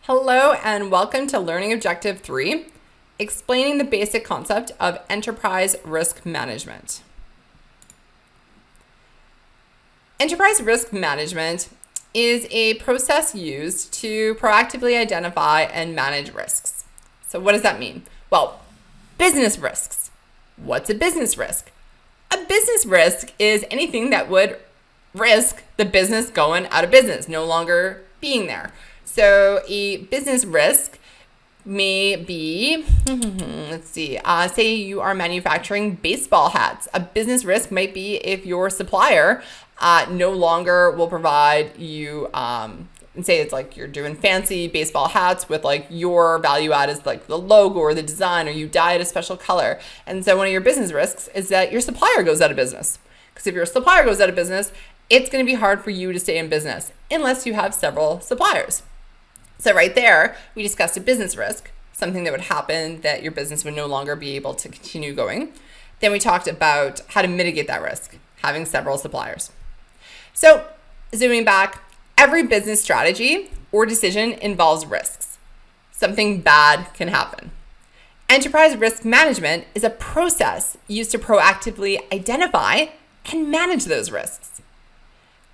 Hello and welcome to Learning Objective 3, explaining the basic concept of enterprise risk management. Enterprise risk management is a process used to proactively identify and manage risks. So what does that mean? Well, business risks. What's a business risk? A business risk is anything that would risk the business going out of business, no longer being there. So a business risk may be, say you are manufacturing baseball hats. A business risk might be if your supplier no longer will provide you, and say it's like you're doing fancy baseball hats with like your value add is like the logo or the design, or you dye it a special color. And so one of your business risks is that your supplier goes out of business. Because if your supplier goes out of business, it's going to be hard for you to stay in business unless you have several suppliers. So right there, we discussed a business risk, something that would happen that your business would no longer be able to continue going. Then we talked about how to mitigate that risk, having several suppliers. So zooming back, every business strategy or decision involves risks. Something bad can happen. Enterprise risk management is a process used to proactively identify and manage those risks.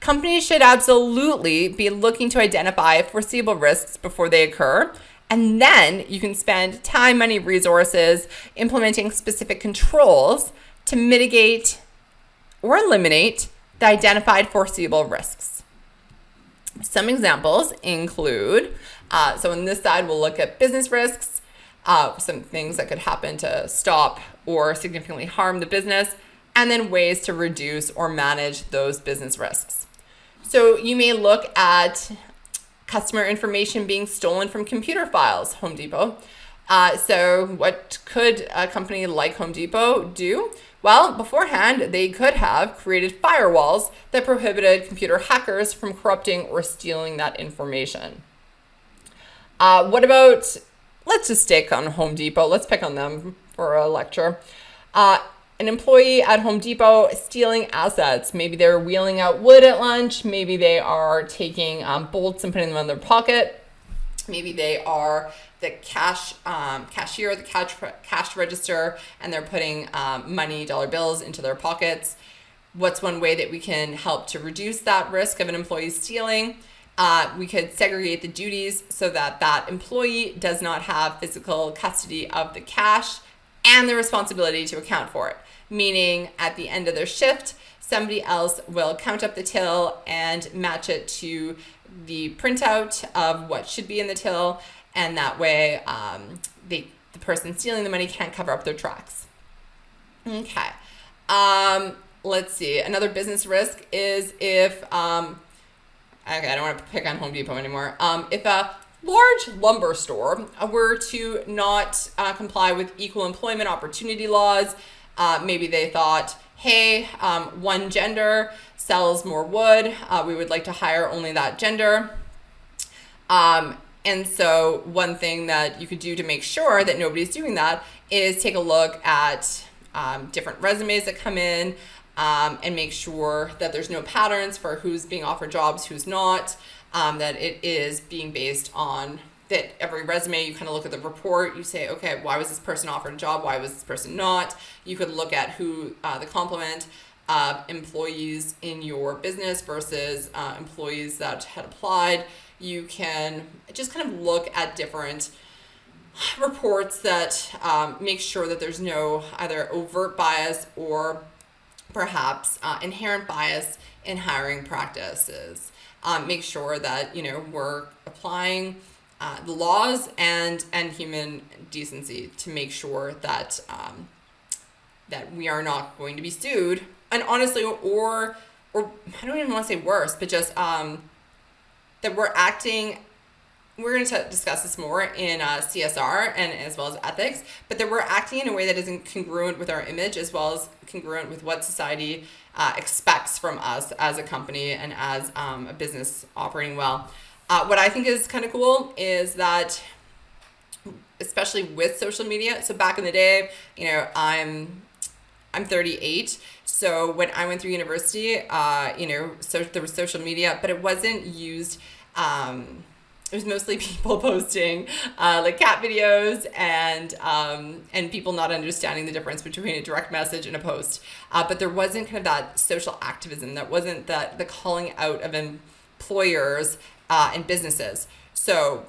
Companies should absolutely be looking to identify foreseeable risks before they occur, and then you can spend time, money, resources implementing specific controls to mitigate or eliminate the identified foreseeable risks. Some examples include, so on this side, we'll look at business risks, some things that could happen to stop or significantly harm the business, and then ways to reduce or manage those business risks. So you may look at customer information being stolen from computer files, Home Depot. So what could a company like Home Depot do? Well, beforehand, they could have created firewalls that prohibited computer hackers from corrupting or stealing that information. What about, let's just stick on Home Depot. Let's pick on them for a lecture. An employee at Home Depot stealing assets. Maybe they're wheeling out wood at lunch. Maybe they are taking bolts and putting them in their pocket. Maybe they are the cashier, the cash register, and they're putting money, dollar bills into their pockets. What's one way that we can help to reduce that risk of an employee stealing? We could segregate the duties so that that employee does not have physical custody of the cash and the responsibility to account for it. Meaning at the end of their shift, somebody else will count up the till and match it to the printout of what should be in the till, and that way the person stealing the money can't cover up their tracks. Okay. Let's see. Another business risk is if, okay, I don't want to pick on Home Depot anymore. If a large lumber store were to not comply with equal employment opportunity laws, maybe they thought, hey, one gender sells more wood. We would like to hire only that gender. And so one thing that you could do to make sure that nobody's doing that is take a look at different resumes that come in and make sure that there's no patterns for who's being offered jobs, who's not, that it is being based on that every resume, you kind of look at the report, you say, okay, why was this person offered a job? Why was this person not? You could look at who the complement of employees in your business versus employees that had applied. You can just kind of look at different reports that make sure that there's no either overt bias or perhaps inherent bias in hiring practices. Make sure that, we're applying the laws and human decency to make sure that that we are not going to be sued, and honestly, or I don't even want to say worse, but just that we're acting. We're going to discuss this more in CSR and as well as ethics, but that we're acting in a way that isn't congruent with our image as well as congruent with what society expects from us as a company and as a business operating well. What I think is kind of cool is that, especially with social media, so back in the day, I'm 38, so when I went through university, so there was social media, but it wasn't used it was mostly people posting like cat videos and people not understanding the difference between a direct message and a post. But there wasn't kind of that social activism. That wasn't the calling out of employers and businesses. So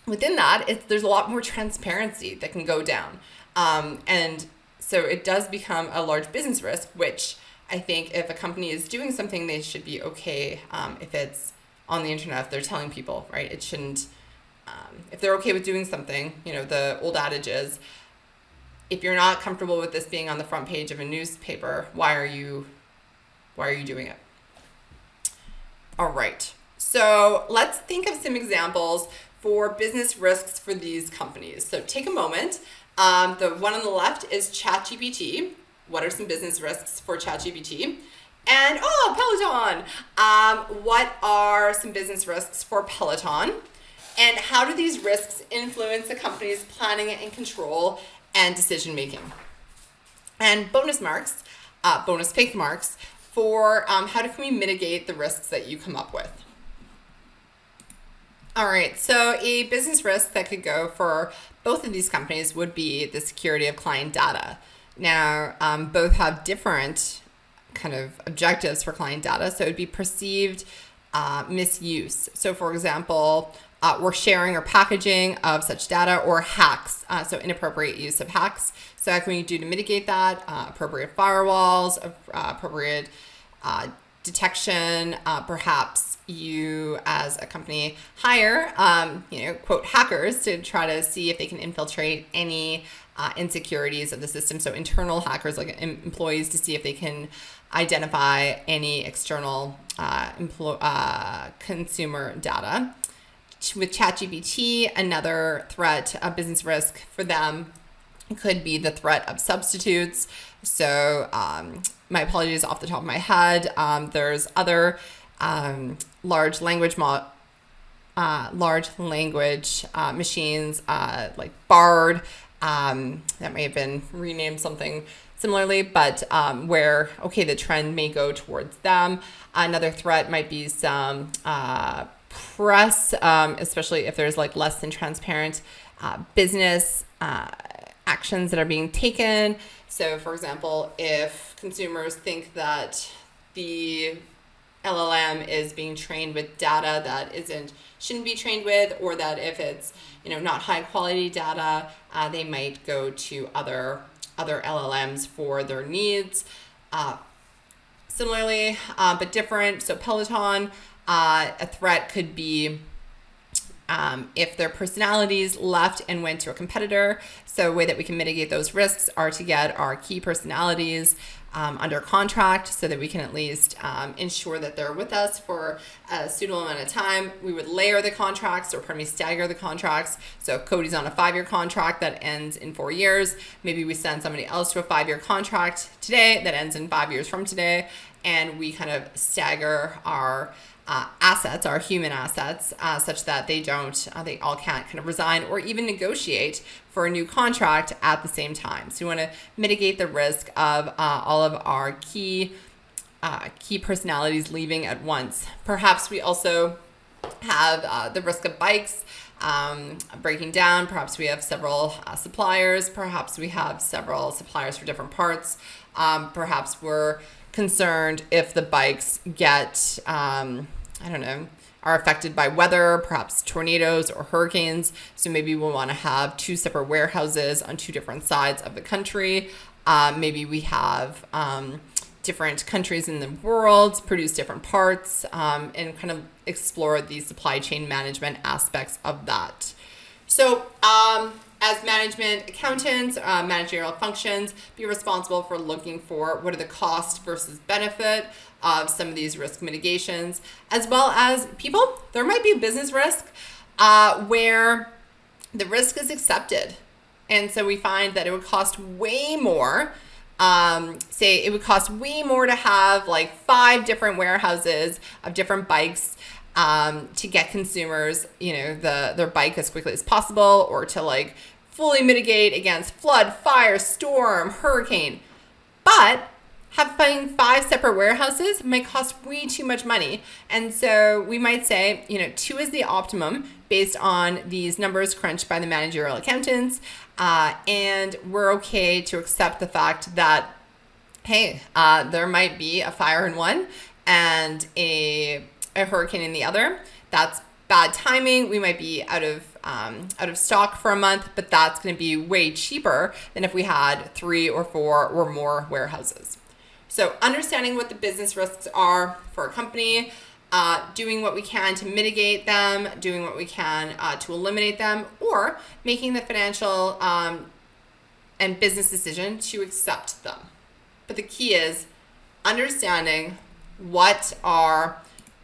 within that, there's a lot more transparency that can go down. And so it does become a large business risk, which I think if a company is doing something, they should be okay if it's on the internet, if they're telling people, right? It shouldn't, if they're okay with doing something, the old adage is, if you're not comfortable with this being on the front page of a newspaper, why are you doing it? All right. So let's think of some examples for business risks for these companies. So take a moment. The one on the left is ChatGPT. What are some business risks for ChatGPT? And Peloton. What are some business risks for Peloton? And how do these risks influence the company's planning and control and decision making? And bonus faith marks for how can we mitigate the risks that you come up with. All right, so a business risk that could go for both of these companies would be the security of client data. Now, both have different kind of objectives for client data, so it would be perceived misuse. So, for example, we're sharing or packaging of such data, or hacks, so inappropriate use of hacks. So how can we do to mitigate that? Appropriate firewalls, appropriate detection, perhaps you as a company hire, quote, hackers to try to see if they can infiltrate any insecurities of the system. So internal hackers, like employees, to see if they can identify any external consumer data. With ChatGPT, another threat, a business risk for them could be the threat of substitutes. So my apologies off the top of my head. There's other large language machines like Bard that may have been renamed something similarly, but where the trend may go towards them. Another threat might be some press, especially if there's like less than transparent business actions that are being taken. So, for example, if consumers think that the LLM is being trained with data that shouldn't be trained with, or that if it's not high quality data, they might go to other LLMs for their needs. Similarly, but different. So Peloton, a threat could be if their personalities left and went to a competitor. So a way that we can mitigate those risks are to get our key personalities under contract, so that we can at least ensure that they're with us for a suitable amount of time. We would layer the contracts, stagger the contracts. So if Cody's on a 5-year contract that ends in 4 years, maybe we send somebody else to a 5-year contract today that ends in 5 years from today, and we kind of stagger our assets, our human assets, such that they all can't kind of resign or even negotiate for a new contract at the same time. So we want to mitigate the risk of all of our key personalities leaving at once. Perhaps we also have the risk of bikes breaking down. Perhaps we have several suppliers. Perhaps we have several suppliers for different parts. Perhaps we're concerned if the bikes get are affected by weather, perhaps tornadoes or hurricanes. So maybe we'll want to have 2 separate warehouses on 2 different sides of the country. Maybe we have different countries in the world produce different parts, and kind of explore the supply chain management aspects of that. So as management accountants, managerial functions, be responsible for looking for what are the cost versus benefit of some of these risk mitigations, as well as people. There might be a business risk where the risk is accepted. And so we find that it would cost way more. Say it would cost way more to have like 5 different warehouses of different bikes to get consumers, their bike as quickly as possible, or to like fully mitigate against flood, fire, storm, hurricane. But Having 5 separate warehouses might cost way too much money. And so we might say, 2 is the optimum based on these numbers crunched by the managerial accountants. And we're okay to accept the fact that, hey, there might be a fire in one and a hurricane in the other. That's bad timing. We might be out of stock for a month, but that's going to be way cheaper than if we had 3 or 4 or more warehouses. So understanding what the business risks are for a company, doing what we can to mitigate them, doing what we can to eliminate them, or making the financial and business decision to accept them. But the key is understanding what our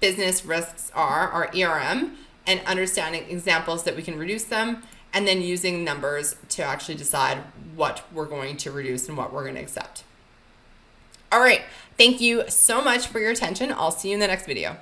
business risks are, our ERM, and understanding examples that we can reduce them, and then using numbers to actually decide what we're going to reduce and what we're going to accept. All right, thank you so much for your attention. I'll see you in the next video.